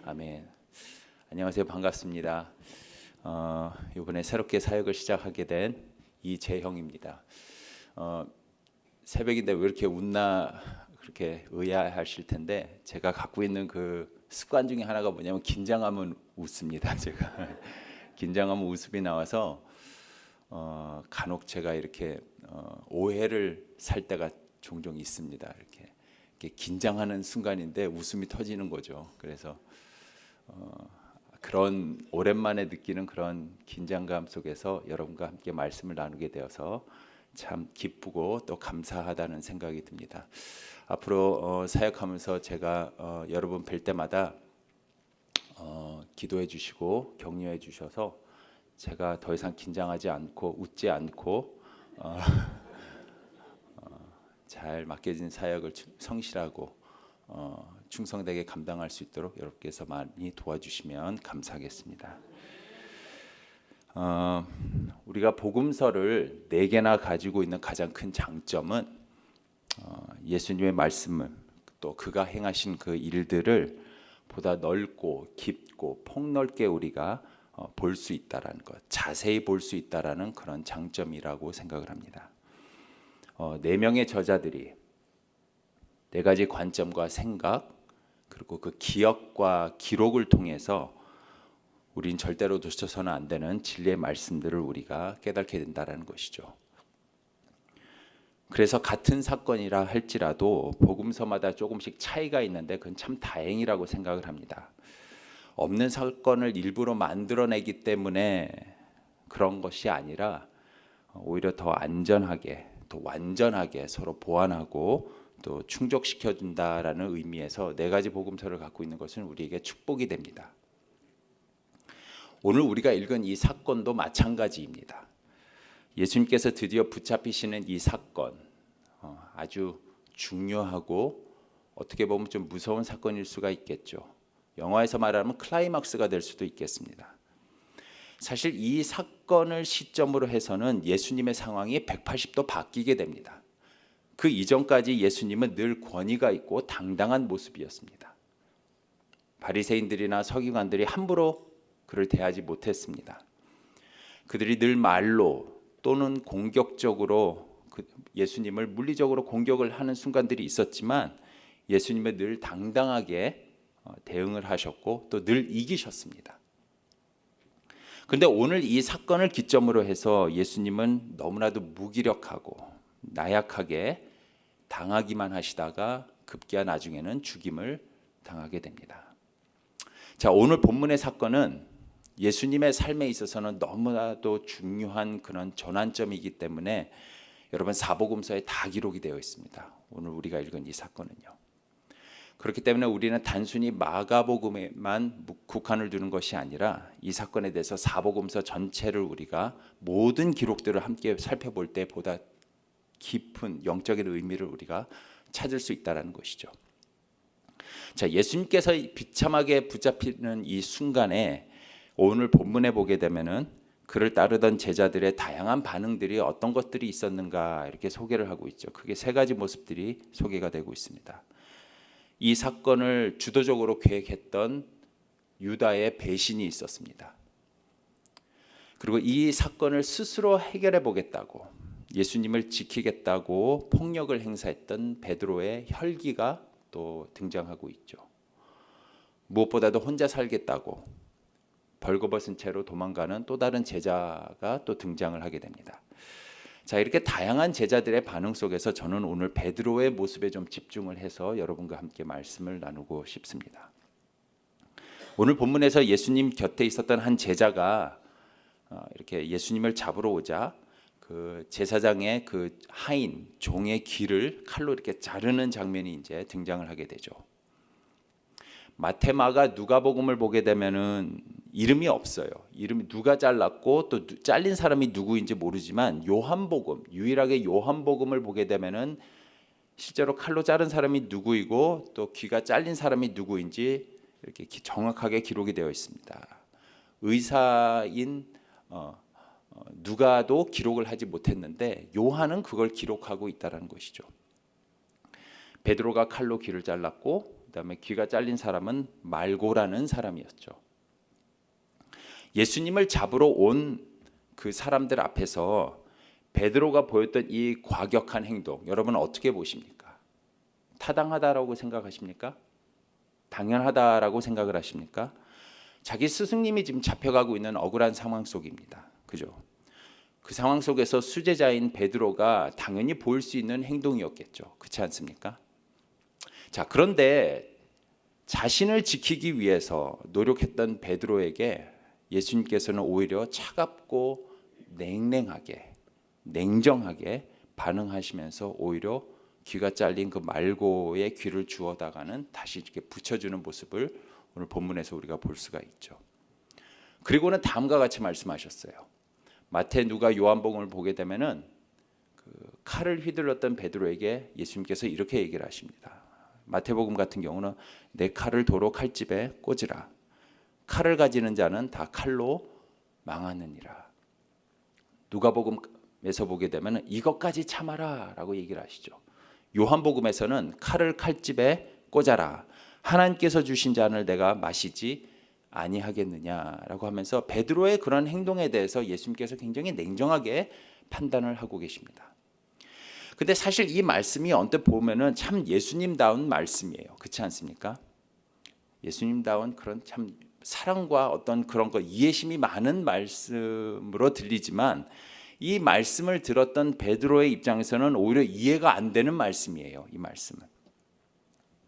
아멘. 안녕하세요. 반갑습니다. 이번에 새롭게 사역을 시작하게 된 이재형입니다. 새벽인데 왜 이렇게 웃나 그렇게 의아하실 텐데 제가 갖고 있는 그 습관 중에 하나가 뭐냐면 긴장하면 웃습니다. 제가 긴장하면 웃음이 나와서 간혹 제가 이렇게 오해를 살 때가 종종 있습니다. 이렇게 긴장하는 순간인데 웃음이 터지는 거죠. 그래서 그런 오랜만에 느끼는 그런 긴장감 속에서 여러분과 함께 말씀을 나누게 되어서 참 기쁘고 또 감사하다는 생각이 듭니다. 앞으로 사역하면서 제가 여러분 뵐 때마다 기도해 주시고 격려해 주셔서 제가 더 이상 긴장하지 않고 웃지 않고 잘 맡겨진 사역을 성실하고 충성되게 감당할 수 있도록 여러분께서 많이 도와주시면 감사하겠습니다. 우리가 복음서를 4개나 가지고 있는 가장 큰 장점은 예수님의 말씀을 또 그가 행하신 그 일들을 보다 넓고 깊고 폭넓게 우리가 볼 수 있다라는 것, 자세히 볼 수 있다라는 그런 장점이라고 생각을 합니다. 4명의 저자들이 4가지 관점과 생각 그리고 그 기억과 기록을 통해서 우린 절대로 놓쳐서는 안 되는 진리의 말씀들을 우리가 깨닫게 된다는 것이죠. 그래서 같은 사건이라 할지라도 복음서마다 조금씩 차이가 있는데 그건 참 다행이라고 생각을 합니다. 없는 사건을 일부러 만들어내기 때문에 그런 것이 아니라 오히려 더 안전하게 또 완전하게 서로 보완하고 또 충족시켜준다라는 의미에서 4가지 복음서를 갖고 있는 것은 우리에게 축복이 됩니다. 오늘 우리가 읽은 이 사건도 마찬가지입니다. 예수님께서 드디어 붙잡히시는 이 사건, 아주 중요하고 어떻게 보면 좀 무서운 사건일 수가 있겠죠. 영화에서 말하면 클라이막스가 될 수도 있겠습니다. 사실 이 사건을 시점으로 해서는 예수님의 상황이 180도 바뀌게 됩니다. 그 이전까지 예수님은 늘 권위가 있고 당당한 모습이었습니다. 바리새인들이나 서기관들이 함부로 그를 대하지 못했습니다. 그들이 늘 말로 또는 공격적으로 예수님을 물리적으로 공격을 하는 순간들이 있었지만 예수님은 늘 당당하게 대응을 하셨고 또 늘 이기셨습니다. 그런데 오늘 이 사건을 기점으로 해서 예수님은 너무나도 무기력하고 나약하게 당하기만 하시다가 급기야 나중에는 죽임을 당하게 됩니다. 자, 오늘 본문의 사건은 예수님의 삶에 있어서는 너무나도 중요한 그런 전환점이기 때문에 여러분 사복음서에 다 기록이 되어 있습니다. 오늘 우리가 읽은 이 사건은요. 그렇기 때문에 우리는 단순히 마가복음에만 국한을 두는 것이 아니라 이 사건에 대해서 사복음서 전체를 우리가 모든 기록들을 함께 살펴볼 때 보다 깊은 영적인 의미를 우리가 찾을 수 있다는 것이죠. 자, 예수님께서 비참하게 붙잡히는 이 순간에 오늘 본문에 보게 되면은 그를 따르던 제자들의 다양한 반응들이 어떤 것들이 있었는가 이렇게 소개를 하고 있죠. 크게 3가지 모습들이 소개가 되고 있습니다. 이 사건을 주도적으로 계획했던 유다의 배신이 있었습니다. 그리고 이 사건을 스스로 해결해 보겠다고 예수님을 지키겠다고 폭력을 행사했던 베드로의 혈기가 또 등장하고 있죠. 무엇보다도 혼자 살겠다고 벌거벗은 채로 도망가는 또 다른 제자가 또 등장을 하게 됩니다. 자, 이렇게 다양한 제자들의 반응 속에서 저는 오늘 베드로의 모습에 좀 집중을 해서 여러분과 함께 말씀을 나누고 싶습니다. 오늘 본문에서 예수님 곁에 있었던 한 제자가 이렇게 예수님을 잡으러 오자 그 제사장의 그 하인 종의 귀를 칼로 이렇게 자르는 장면이 이제 등장을 하게 되죠. 마태, 마가, 누가복음을 보게 되면은 이름이 없어요. 이름이 누가 잘랐고 또 잘린 사람이 누구인지 모르지만 요한복음, 유일하게 요한복음을 보게 되면은 실제로 칼로 자른 사람이 누구이고 또 귀가 잘린 사람이 누구인지 이렇게 정확하게 기록이 되어 있습니다. 의사인 누가도 기록을 하지 못했는데 요한은 그걸 기록하고 있다는 것이죠. 베드로가 칼로 귀를 잘랐고 그다음에 귀가 잘린 사람은 말고라는 사람이었죠. 예수님을 잡으러 온 그 사람들 앞에서 베드로가 보였던 이 과격한 행동, 여러분 어떻게 보십니까? 타당하다라고 생각하십니까? 당연하다라고 생각을 하십니까? 자기 스승님이 지금 잡혀가고 있는 억울한 상황 속입니다. 그죠? 그 상황 속에서 수제자인 베드로가 당연히 보일 수 있는 행동이었겠죠. 그렇지 않습니까? 자, 그런데 자신을 지키기 위해서 노력했던 베드로에게 예수님께서는 오히려 차갑고 냉랭하게, 냉정하게 반응하시면서 오히려 귀가 잘린 그 말고의 귀를 주워다가는 다시 이렇게 붙여주는 모습을 오늘 본문에서 우리가 볼 수가 있죠. 그리고는 다음과 같이 말씀하셨어요. 마태, 누가, 요한복음을 보게 되면은 그 칼을 휘둘렀던 베드로에게 예수님께서 이렇게 얘기를 하십니다. 마태복음 같은 경우는 내 칼을 도로 칼집에 꽂으라. 칼을 가지는 자는 다 칼로 망하느니라. 누가복음에서 보게 되면 이것까지 참아라라고 얘기를 하시죠. 요한복음에서는 칼을 칼집에 꽂아라. 하나님께서 주신 잔을 내가 마시지 아니하겠느냐라고 하면서 베드로의 그런 행동에 대해서 예수님께서 굉장히 냉정하게 판단을 하고 계십니다. 근데 사실 이 말씀이 언뜻 보면은 참 예수님다운 말씀이에요. 그렇지 않습니까? 예수님다운 그런 참 사랑과 어떤 그런 거 이해심이 많은 말씀으로 들리지만 이 말씀을 들었던 베드로의 입장에서는 오히려 이해가 안 되는 말씀이에요. 이 말씀은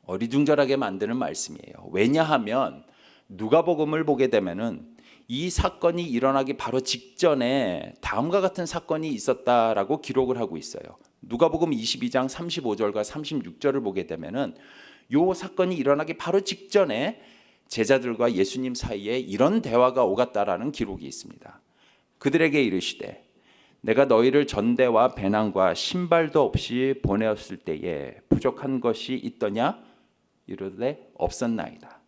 어리둥절하게 만드는 말씀이에요. 왜냐하면 누가복음을 보게 되면은 이 사건이 일어나기 바로 직전에 다음과 같은 사건이 있었다라고 기록을 하고 있어요. 누가복음 22장 35절과 36절을 보게 되면은 요 사건이 일어나기 바로 직전에 제자들과 예수님 사이에 이런 대화가 오갔다라는 기록이 있습니다. 그들에게 이르시되 내가 너희를 전대와 배낭과 신발도 없이 보내었을 때에 부족한 것이 있더냐? 이르되 없었나이다.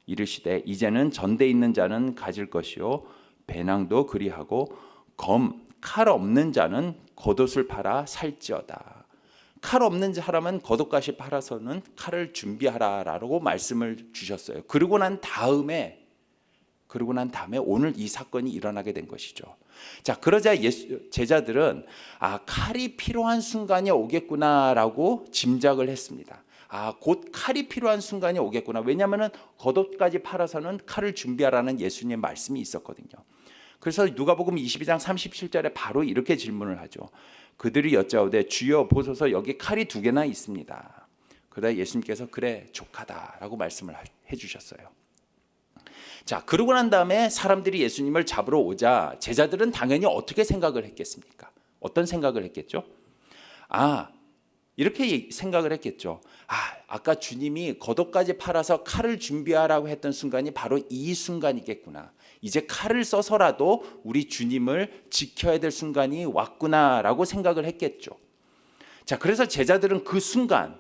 이르시되 이제는 전대 있는 자는 가질 것이요 배낭도 그리하고 칼 없는 자는 겉옷을 팔아 살지어다. 칼 없는 사람은 겉옷까지 팔아서는 칼을 준비하라라고 말씀을 주셨어요. 그러고 난 다음에 오늘 이 사건이 일어나게 된 것이죠. 자, 그러자 제자들은 칼이 필요한 순간이 오겠구나라고 짐작을 했습니다. 곧 칼이 필요한 순간이 오겠구나. 왜냐하면 겉옷까지 팔아서는 칼을 준비하라는 예수님의 말씀이 있었거든요. 그래서 누가복음 22장 37절에 바로 이렇게 질문을 하죠. 그들이 여짜오되 주여 보소서 여기 칼이 2개나 있습니다. 그러다 예수님께서 그래 족하다라고 말씀을 해주셨어요. 자, 그러고 난 다음에 사람들이 예수님을 잡으러 오자 제자들은 당연히 어떻게 생각을 했겠습니까? 어떤 생각을 했겠죠? 이렇게 생각을 했겠죠. 아까 주님이 겉옷까지 팔아서 칼을 준비하라고 했던 순간이 바로 이 순간이겠구나. 이제 칼을 써서라도 우리 주님을 지켜야 될 순간이 왔구나라고 생각을 했겠죠. 자, 그래서 제자들은 그 순간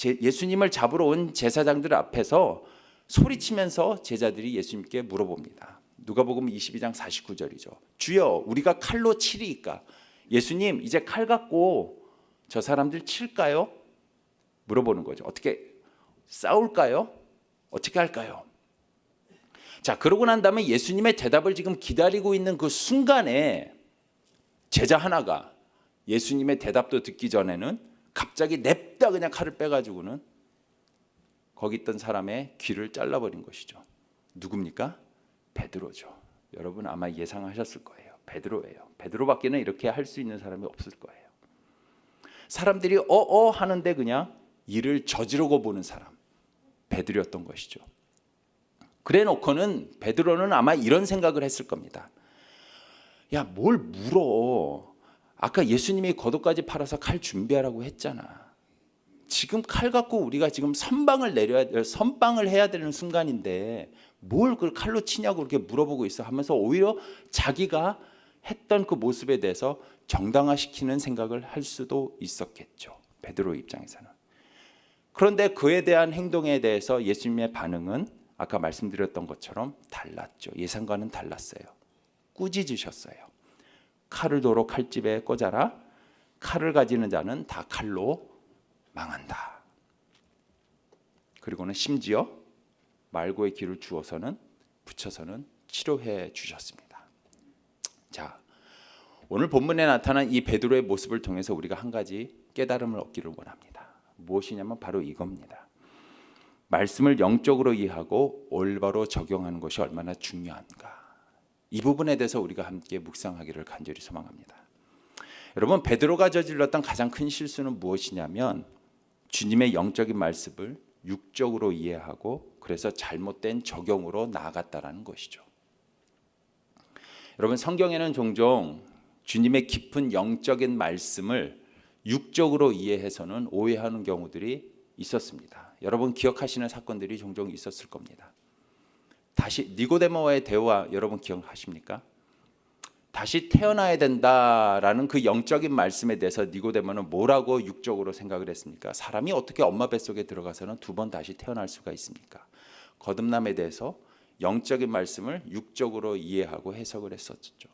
예수님을 잡으러 온 제사장들 앞에서 소리치면서 제자들이 예수님께 물어봅니다. 누가복음 22장 49절이죠. 주여 우리가 칼로 치리이까? 예수님 이제 칼 갖고 저 사람들 칠까요? 물어보는 거죠. 어떻게 싸울까요? 어떻게 할까요? 자, 그러고 난 다음에 예수님의 대답을 지금 기다리고 있는 그 순간에 제자 하나가 예수님의 대답도 듣기 전에는 갑자기 냅다 그냥 칼을 빼가지고는 거기 있던 사람의 귀를 잘라버린 것이죠. 누굽니까? 베드로죠. 여러분 아마 예상하셨을 거예요. 베드로예요. 베드로밖에는 이렇게 할 수 있는 사람이 없을 거예요. 사람들이 하는데 그냥 이를 저지르고 보는 사람, 베드로였던 것이죠. 그래 놓고는 베드로는 아마 이런 생각을 했을 겁니다. 야, 뭘 물어? 아까 예수님이 겉옷까지 팔아서 칼 준비하라고 했잖아. 지금 칼 갖고 우리가 지금 선빵을 해야 되는 순간인데 뭘 그걸 칼로 치냐고 그렇게 물어보고 있어 하면서 오히려 자기가 했던 그 모습에 대해서 정당화시키는 생각을 할 수도 있었겠죠. 베드로 입장에서는. 그런데 그에 대한 행동에 대해서 예수님의 반응은 아까 말씀드렸던 것처럼 달랐죠. 예상과는 달랐어요. 꾸짖으셨어요. 칼을 도로 칼집에 꽂아라. 칼을 가지는 자는 다 칼로 망한다. 그리고는 심지어 말고의 기를 주어서는 붙여서는 치료해 주셨습니다. 자, 오늘 본문에 나타난 이 베드로의 모습을 통해서 우리가 한 가지 깨달음을 얻기를 원합니다. 무엇이냐면 바로 이겁니다. 말씀을 영적으로 이해하고 올바로 적용하는 것이 얼마나 중요한가. 이 부분에 대해서 우리가 함께 묵상하기를 간절히 소망합니다. 여러분, 베드로가 저질렀던 가장 큰 실수는 무엇이냐면 주님의 영적인 말씀을 육적으로 이해하고 그래서 잘못된 적용으로 나아갔다라는 것이죠. 여러분, 성경에는 종종 주님의 깊은 영적인 말씀을 육적으로 이해해서는 오해하는 경우들이 있었습니다. 여러분 기억하시는 사건들이 종종 있었을 겁니다. 다시 니고데모와의 대화 여러분 기억하십니까? 다시 태어나야 된다라는 그 영적인 말씀에 대해서 니고데모는 뭐라고 육적으로 생각을 했습니까? 사람이 어떻게 엄마 뱃속에 들어가서는 두 번 다시 태어날 수가 있습니까? 거듭남에 대해서 영적인 말씀을 육적으로 이해하고 해석을 했었죠.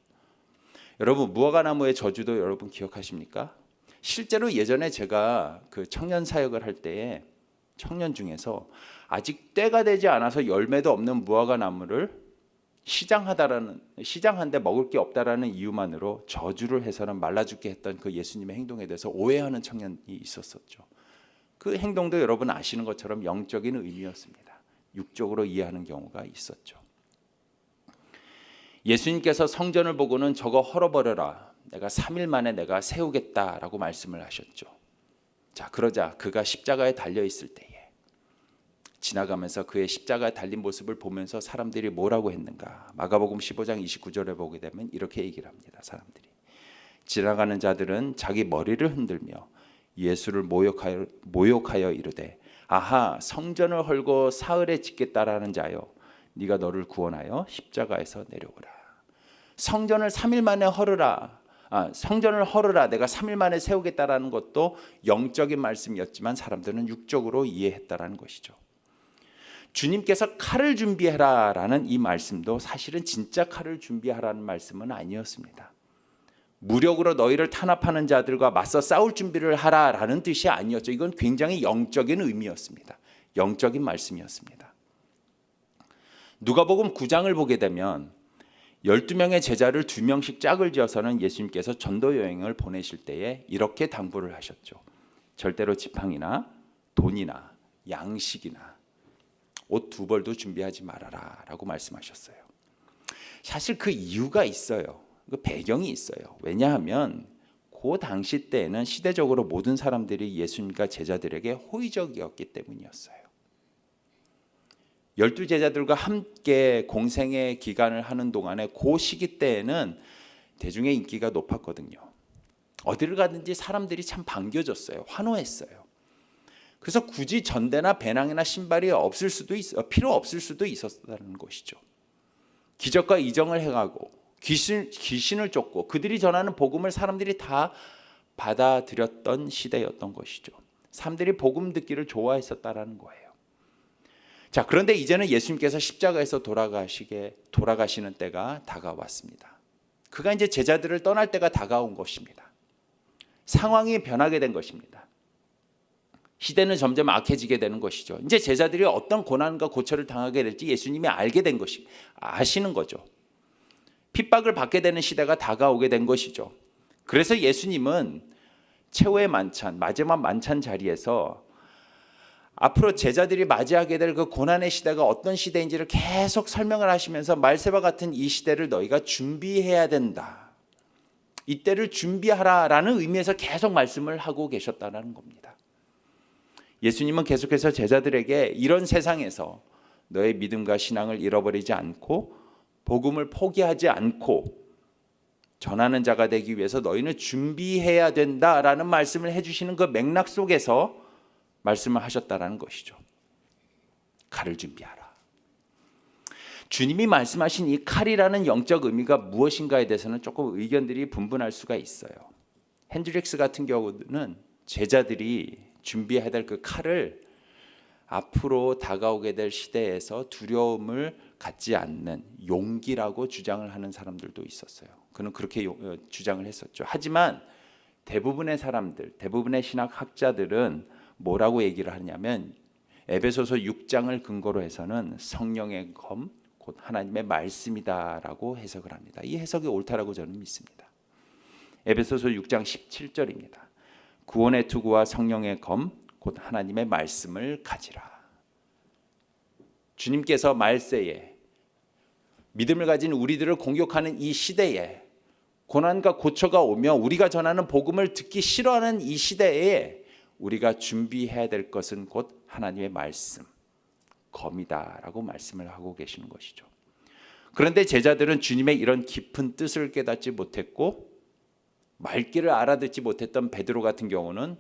여러분 무화과나무의 저주도 여러분 기억하십니까? 실제로 예전에 제가 그 청년 사역을 할 때에 청년 중에서 아직 때가 되지 않아서 열매도 없는 무화과나무를 시장한데 먹을 게 없다라는 이유만으로 저주를 해서는 말라 죽게 했던 그 예수님의 행동에 대해서 오해하는 청년이 있었었죠. 그 행동도 여러분 아시는 것처럼 영적인 의미였습니다. 육적으로 이해하는 경우가 있었죠. 예수님께서 성전을 보고는 저거 헐어버려라. 내가 3일 만에 내가 세우겠다라고 말씀을 하셨죠. 자, 그러자 그가 십자가에 달려 있을 때에 지나가면서 그의 십자가에 달린 모습을 보면서 사람들이 뭐라고 했는가? 마가복음 15장 29절에 보게 되면 이렇게 얘기를 합니다. 사람들이 지나가는 자들은 자기 머리를 흔들며 예수를 모욕하여 이르되 아하 성전을 헐고 사흘에 짓겠다라는 자여 네가 너를 구원하여 십자가에서 내려오라. 성전을 3일 만에 헐으라. 성전을 헐으라. 내가 3일 만에 세우겠다라는 것도 영적인 말씀이었지만 사람들은 육적으로 이해했다라는 것이죠. 주님께서 칼을 준비해라라는 이 말씀도 사실은 진짜 칼을 준비하라는 말씀은 아니었습니다. 무력으로 너희를 탄압하는 자들과 맞서 싸울 준비를 하라라는 뜻이 아니었죠. 이건 굉장히 영적인 의미였습니다. 영적인 말씀이었습니다. 누가복음 9장을 보게 되면 12명의 제자를 2명씩 짝을 지어서는 예수님께서 전도 여행을 보내실 때에 이렇게 당부를 하셨죠. 절대로 지팡이나 돈이나 양식이나 옷 2벌도 준비하지 말아라 라고 말씀하셨어요. 사실 그 이유가 있어요. 그 배경이 있어요. 왜냐하면 그 당시 때에는 시대적으로 모든 사람들이 예수님과 제자들에게 호의적이었기 때문이었어요. 12제자들과 함께 공생의 기간을 하는 동안에 그 시기 때에는 대중의 인기가 높았거든요. 어디를 가든지 사람들이 참 반겨줬어요. 환호했어요. 그래서 굳이 전대나 배낭이나 신발이 필요 없을 수도 있었다는 것이죠. 기적과 이정을 행하고 귀신을 쫓고 그들이 전하는 복음을 사람들이 다 받아들였던 시대였던 것이죠. 사람들이 복음 듣기를 좋아했었다라는 거예요. 자, 그런데 이제는 예수님께서 십자가에서 돌아가시는 때가 다가왔습니다. 그가 이제 제자들을 떠날 때가 다가온 것입니다. 상황이 변하게 된 것입니다. 시대는 점점 악해지게 되는 것이죠. 이제 제자들이 어떤 고난과 고초를 당하게 될지 예수님이 아시는 거죠. 핍박을 받게 되는 시대가 다가오게 된 것이죠. 그래서 예수님은 최후의 만찬, 마지막 만찬 자리에서 앞으로 제자들이 맞이하게 될 그 고난의 시대가 어떤 시대인지를 계속 설명을 하시면서 말세와 같은 이 시대를 너희가 준비해야 된다. 이때를 준비하라라는 의미에서 계속 말씀을 하고 계셨다는 겁니다. 예수님은 계속해서 제자들에게 이런 세상에서 너의 믿음과 신앙을 잃어버리지 않고 복음을 포기하지 않고 전하는 자가 되기 위해서 너희는 준비해야 된다라는 말씀을 해주시는 그 맥락 속에서 말씀을 하셨다라는 것이죠. 칼을 준비하라. 주님이 말씀하신 이 칼이라는 영적 의미가 무엇인가에 대해서는 조금 의견들이 분분할 수가 있어요. 핸드릭스 같은 경우는 제자들이 준비해야 될 그 칼을 앞으로 다가오게 될 시대에서 두려움을 갖지 않는 용기라고 주장을 하는 사람들도 있었어요. 그는 그렇게 주장을 했었죠. 하지만 대부분의 사람들, 대부분의 신학학자들은 뭐라고 얘기를 하냐면 에베소서 6장을 근거로 해서는 성령의 검, 곧 하나님의 말씀이다라고 해석을 합니다. 이 해석이 옳다라고 저는 믿습니다. 에베소서 6장 17절입니다. 구원의 투구와 성령의 검, 곧 하나님의 말씀을 가지라. 주님께서 말세에 믿음을 가진 우리들을 공격하는 이 시대에, 고난과 고초가 오며 우리가 전하는 복음을 듣기 싫어하는 이 시대에 우리가 준비해야 될 것은 곧 하나님의 말씀, 검이다라고 말씀을 하고 계시는 것이죠. 그런데 제자들은 주님의 이런 깊은 뜻을 깨닫지 못했고 말귀를 알아듣지 못했던 베드로 같은 경우는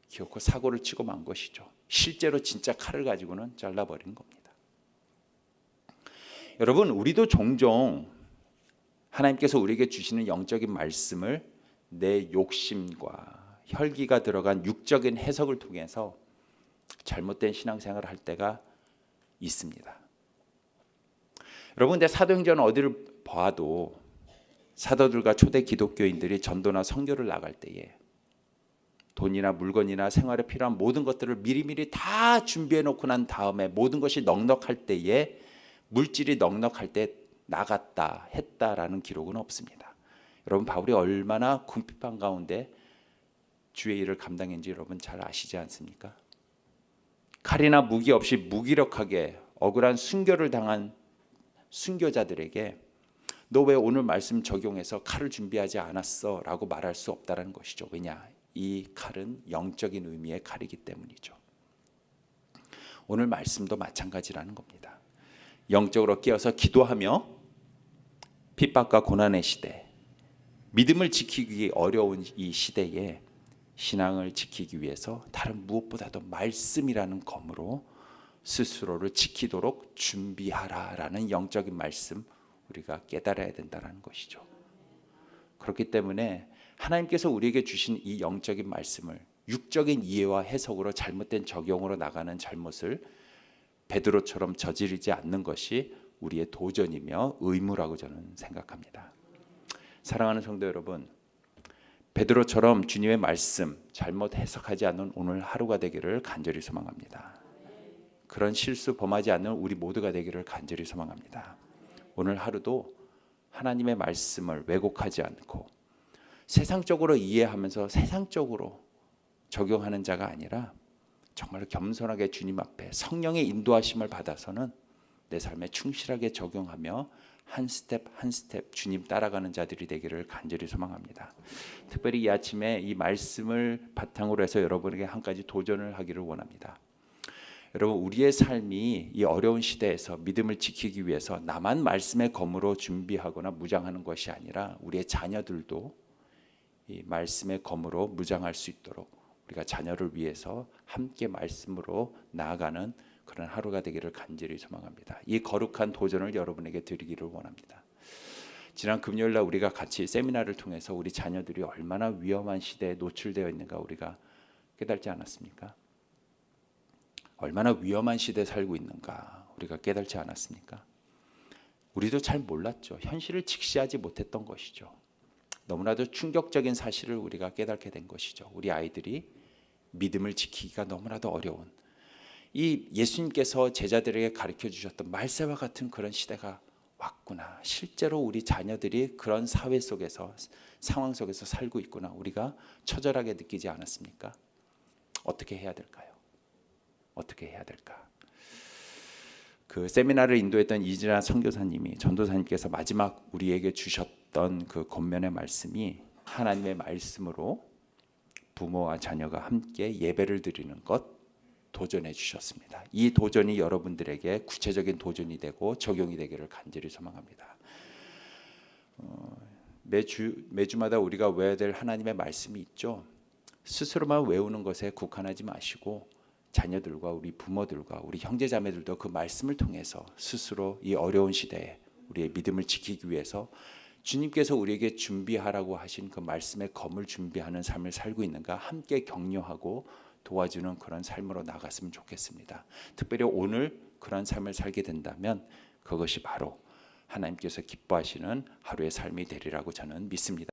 기어코 사고를 치고 만 것이죠. 실제로 진짜 칼을 가지고는 잘라버린 겁니다. 여러분, 우리도 종종 하나님께서 우리에게 주시는 영적인 말씀을 내 욕심과 혈기가 들어간 육적인 해석을 통해서 잘못된 신앙생활을 할 때가 있습니다. 여러분, 근데 사도행전 어디를 봐도 사도들과 초대 기독교인들이 전도나 선교를 나갈 때에 돈이나 물건이나 생활에 필요한 모든 것들을 미리미리 다 준비해 놓고 난 다음에 모든 것이 넉넉할 때에, 물질이 넉넉할 때 나갔다 했다라는 기록은 없습니다. 여러분, 바울이 얼마나 궁핍한 가운데 주의 일을 감당했는지 여러분 잘 아시지 않습니까? 칼이나 무기 없이 무기력하게 억울한 순교를 당한 순교자들에게 너 왜 오늘 말씀 적용해서 칼을 준비하지 않았어? 라고 말할 수 없다는 것이죠. 왜냐? 이 칼은 영적인 의미의 칼이기 때문이죠. 오늘 말씀도 마찬가지라는 겁니다. 영적으로 깨어서 기도하며 핍박과 고난의 시대, 믿음을 지키기 어려운 이 시대에 신앙을 지키기 위해서 다른 무엇보다도 말씀이라는 검으로 스스로를 지키도록 준비하라라는 영적인 말씀, 우리가 깨달아야 된다는 것이죠. 그렇기 때문에 하나님께서 우리에게 주신 이 영적인 말씀을 육적인 이해와 해석으로 잘못된 적용으로 나가는 잘못을 베드로처럼 저지르지 않는 것이 우리의 도전이며 의무라고 저는 생각합니다. 사랑하는 성도 여러분, 베드로처럼 주님의 말씀 잘못 해석하지 않는 오늘 하루가 되기를 간절히 소망합니다. 그런 실수 범하지 않는 우리 모두가 되기를 간절히 소망합니다. 오늘 하루도 하나님의 말씀을 왜곡하지 않고 세상적으로 이해하면서 세상적으로 적용하는 자가 아니라 정말 겸손하게 주님 앞에 성령의 인도하심을 받아서는 내 삶에 충실하게 적용하며 한 스텝 한 스텝 주님 따라가는 자들이 되기를 간절히 소망합니다. 특별히 이 아침에 이 말씀을 바탕으로 해서 여러분에게 한 가지 도전을 하기를 원합니다. 여러분, 우리의 삶이 이 어려운 시대에서 믿음을 지키기 위해서 나만 말씀의 검으로 준비하거나 무장하는 것이 아니라 우리의 자녀들도 이 말씀의 검으로 무장할 수 있도록 우리가 자녀를 위해서 함께 말씀으로 나아가는 그런 하루가 되기를 간절히 소망합니다. 이 거룩한 도전을 여러분에게 드리기를 원합니다. 지난 금요일 날 우리가 같이 세미나를 통해서 우리 자녀들이 얼마나 위험한 시대에 노출되어 있는가 우리가 깨닫지 않았습니까? 얼마나 위험한 시대에 살고 있는가 우리가 깨닫지 않았습니까? 우리도 잘 몰랐죠. 현실을 직시하지 못했던 것이죠. 너무나도 충격적인 사실을 우리가 깨닫게 된 것이죠. 우리 아이들이 믿음을 지키기가 너무나도 어려운, 이 예수님께서 제자들에게 가르쳐 주셨던 말세와 같은 그런 시대가 왔구나. 실제로 우리 자녀들이 그런 사회 속에서, 상황 속에서 살고 있구나. 우리가 처절하게 느끼지 않았습니까? 어떻게 해야 될까요? 어떻게 해야 될까? 그 세미나를 인도했던 이진아 선교사님이, 전도사님께서 마지막 우리에게 주셨던 그 권면의 말씀이 하나님의 말씀으로 부모와 자녀가 함께 예배를 드리는 것 도전해 주셨습니다. 이 도전이 여러분들에게 구체적인 도전이 되고 적용이 되기를 간절히 소망합니다. 매주마다 우리가 외워야 될 하나님의 말씀이 있죠. 스스로만 외우는 것에 국한하지 마시고 자녀들과 우리 부모들과 우리 형제자매들도 그 말씀을 통해서 스스로 이 어려운 시대에 우리의 믿음을 지키기 위해서 주님께서 우리에게 준비하라고 하신 그 말씀의 검을 준비하는 삶을 살고 있는가 함께 격려하고 도와주는 그런 삶으로 나갔으면 좋겠습니다. 특별히 오늘 그런 삶을 살게 된다면 그것이 바로 하나님께서 기뻐하시는 하루의 삶이 되리라고 저는 믿습니다.